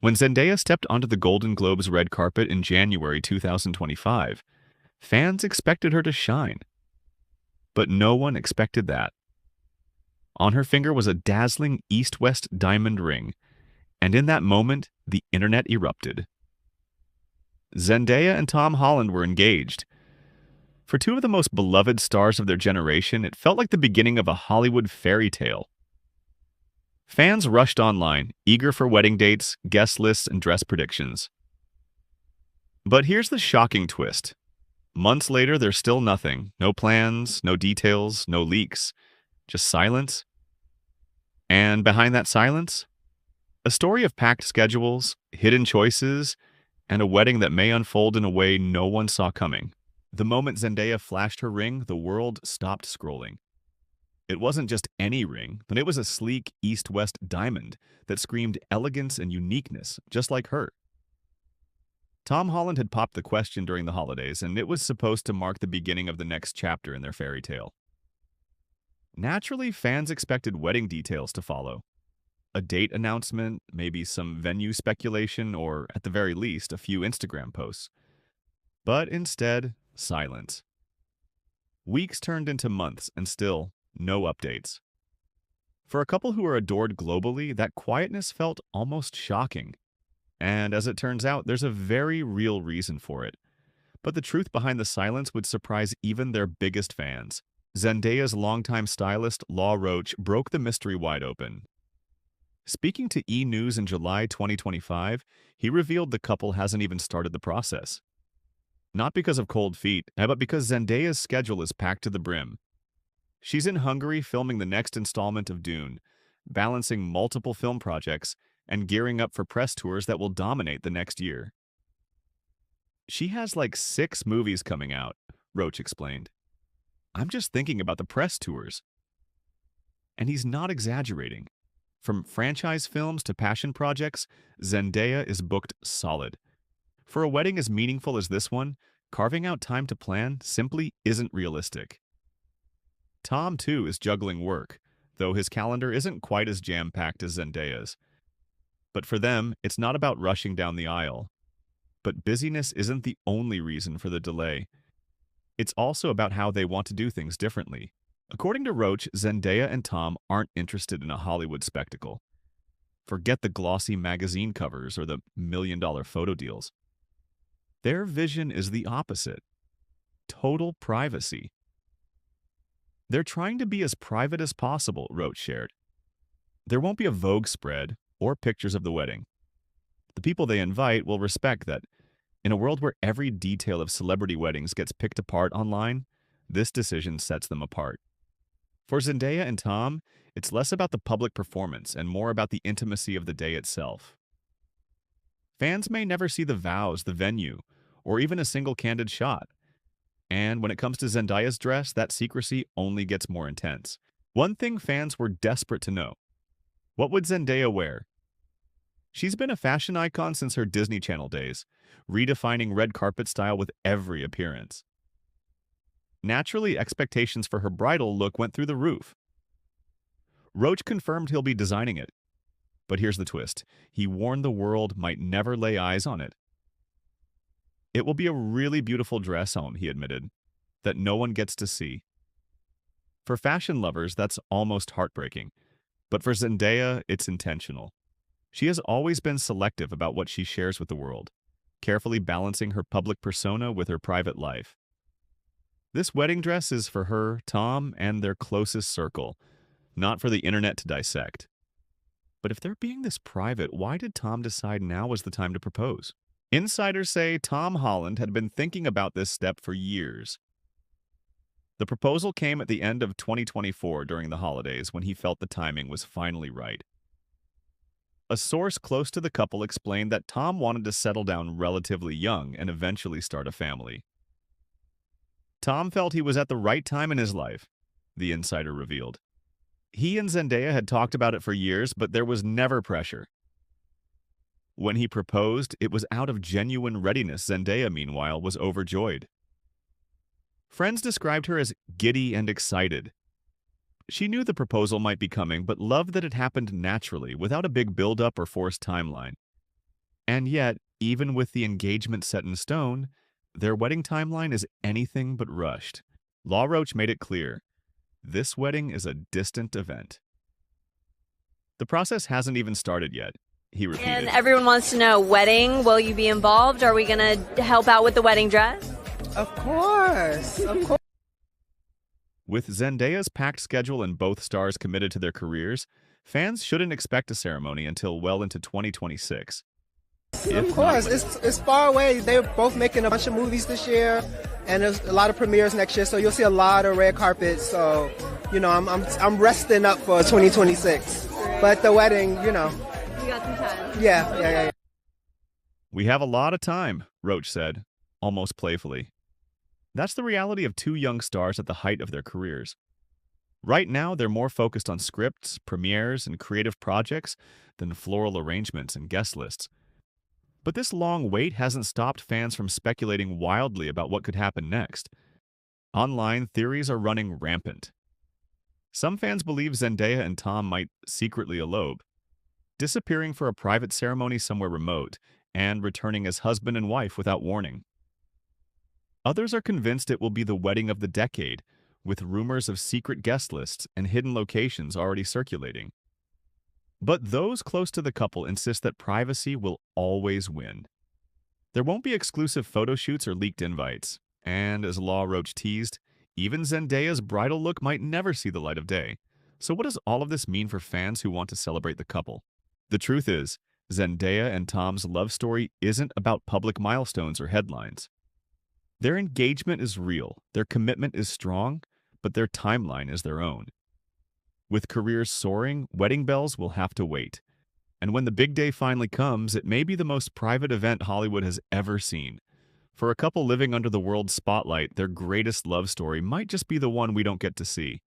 When Zendaya stepped onto the Golden Globes red carpet in January 2025, fans expected her to shine. But no one expected that. On her finger was a dazzling east-west diamond ring, and in that moment, the internet erupted. Zendaya and Tom Holland were engaged. For two of the most beloved stars of their generation, it felt like the beginning of a Hollywood fairy tale. Fans rushed online, eager for wedding dates, guest lists, and dress predictions. But here's the shocking twist. Months later, there's still nothing. No plans, no details, no leaks. Just silence. And behind that silence, a story of packed schedules, hidden choices, and a wedding that may unfold in a way no one saw coming. The moment Zendaya flashed her ring, the world stopped scrolling. It wasn't just any ring, but it was a sleek east-west diamond that screamed elegance and uniqueness, just like her. Tom Holland had popped the question during the holidays, and it was supposed to mark the beginning of the next chapter in their fairy tale. Naturally, fans expected wedding details to follow. A date announcement, maybe some venue speculation, or at the very least, a few Instagram posts. But instead, silence. Weeks turned into months, and still, no updates. For a couple who are adored globally, that quietness felt almost shocking. And as it turns out, there's a very real reason for it. But the truth behind the silence would surprise even their biggest fans. Zendaya's longtime stylist, Law Roach, broke the mystery wide open. Speaking to E! News in July 2025, he revealed the couple hasn't even started the process. Not because of cold feet, but because Zendaya's schedule is packed to the brim. She's in Hungary filming the next installment of Dune, balancing multiple film projects and gearing up for press tours that will dominate the next year. She has like 6 movies coming out, Roach explained. I'm just thinking about the press tours. And he's not exaggerating. From franchise films to passion projects, Zendaya is booked solid. For a wedding as meaningful as this one, carving out time to plan simply isn't realistic. Tom, too, is juggling work, though his calendar isn't quite as jam-packed as Zendaya's. But for them, it's not about rushing down the aisle. But busyness isn't the only reason for the delay. It's also about how they want to do things differently. According to Roach, Zendaya and Tom aren't interested in a Hollywood spectacle. Forget the glossy magazine covers or the million-dollar photo deals. Their vision is the opposite. Total privacy. They're trying to be as private as possible, Roach shared. There won't be a Vogue spread or pictures of the wedding. The people they invite will respect that. In a world where every detail of celebrity weddings gets picked apart online, this decision sets them apart. For Zendaya and Tom, it's less about the public performance and more about the intimacy of the day itself. Fans may never see the vows, the venue, or even a single candid shot. And when it comes to Zendaya's dress, that secrecy only gets more intense. One thing fans were desperate to know. What would Zendaya wear? She's been a fashion icon since her Disney Channel days, redefining red carpet style with every appearance. Naturally, expectations for her bridal look went through the roof. Roach confirmed he'll be designing it. But here's the twist. He warned the world might never lay eyes on it. It will be a really beautiful dress home, he admitted, that no one gets to see. For fashion lovers, that's almost heartbreaking. But for Zendaya, it's intentional. She has always been selective about what she shares with the world, carefully balancing her public persona with her private life. This wedding dress is for her, Tom, and their closest circle, not for the internet to dissect. But if they're being this private, why did Tom decide now was the time to propose? Insiders say Tom Holland had been thinking about this step for years. The proposal came at the end of 2024 during the holidays when he felt the timing was finally right. A source close to the couple explained that Tom wanted to settle down relatively young and eventually start a family. Tom felt he was at the right time in his life, the insider revealed. He and Zendaya had talked about it for years, but there was never pressure. When he proposed, it was out of genuine readiness. Zendaya, meanwhile, was overjoyed. Friends described her as giddy and excited. She knew the proposal might be coming, but loved that it happened naturally, without a big build-up or forced timeline. And yet, even with the engagement set in stone, their wedding timeline is anything but rushed. Law Roach made it clear, this wedding is a distant event. The process hasn't even started yet, he repeated. And everyone wants to know, wedding, will you be involved? Are we going to help out with the wedding dress? Of course, of course. With Zendaya's packed schedule and both stars committed to their careers, fans shouldn't expect a ceremony until well into 2026. Of course, it's far away. They're both making a bunch of movies this year, and there's a lot of premieres next year. So you'll see a lot of red carpets. So, I'm resting up for 2026. But the wedding, You got some time. yeah. We have a lot of time, Roach said, almost playfully. That's the reality of two young stars at the height of their careers. Right now, they're more focused on scripts, premieres, and creative projects than floral arrangements and guest lists. But this long wait hasn't stopped fans from speculating wildly about what could happen next. Online theories are running rampant. Some fans believe Zendaya and Tom might secretly elope, disappearing for a private ceremony somewhere remote and returning as husband and wife without warning. Others are convinced it will be the wedding of the decade, with rumors of secret guest lists and hidden locations already circulating. But those close to the couple insist that privacy will always win. There won't be exclusive photo shoots or leaked invites, and as Law Roach teased, even Zendaya's bridal look might never see the light of day. So what does all of this mean for fans who want to celebrate the couple? The truth is, Zendaya and Tom's love story isn't about public milestones or headlines. Their engagement is real, their commitment is strong, but their timeline is their own. With careers soaring, wedding bells will have to wait. And when the big day finally comes, it may be the most private event Hollywood has ever seen. For a couple living under the world's spotlight, their greatest love story might just be the one we don't get to see.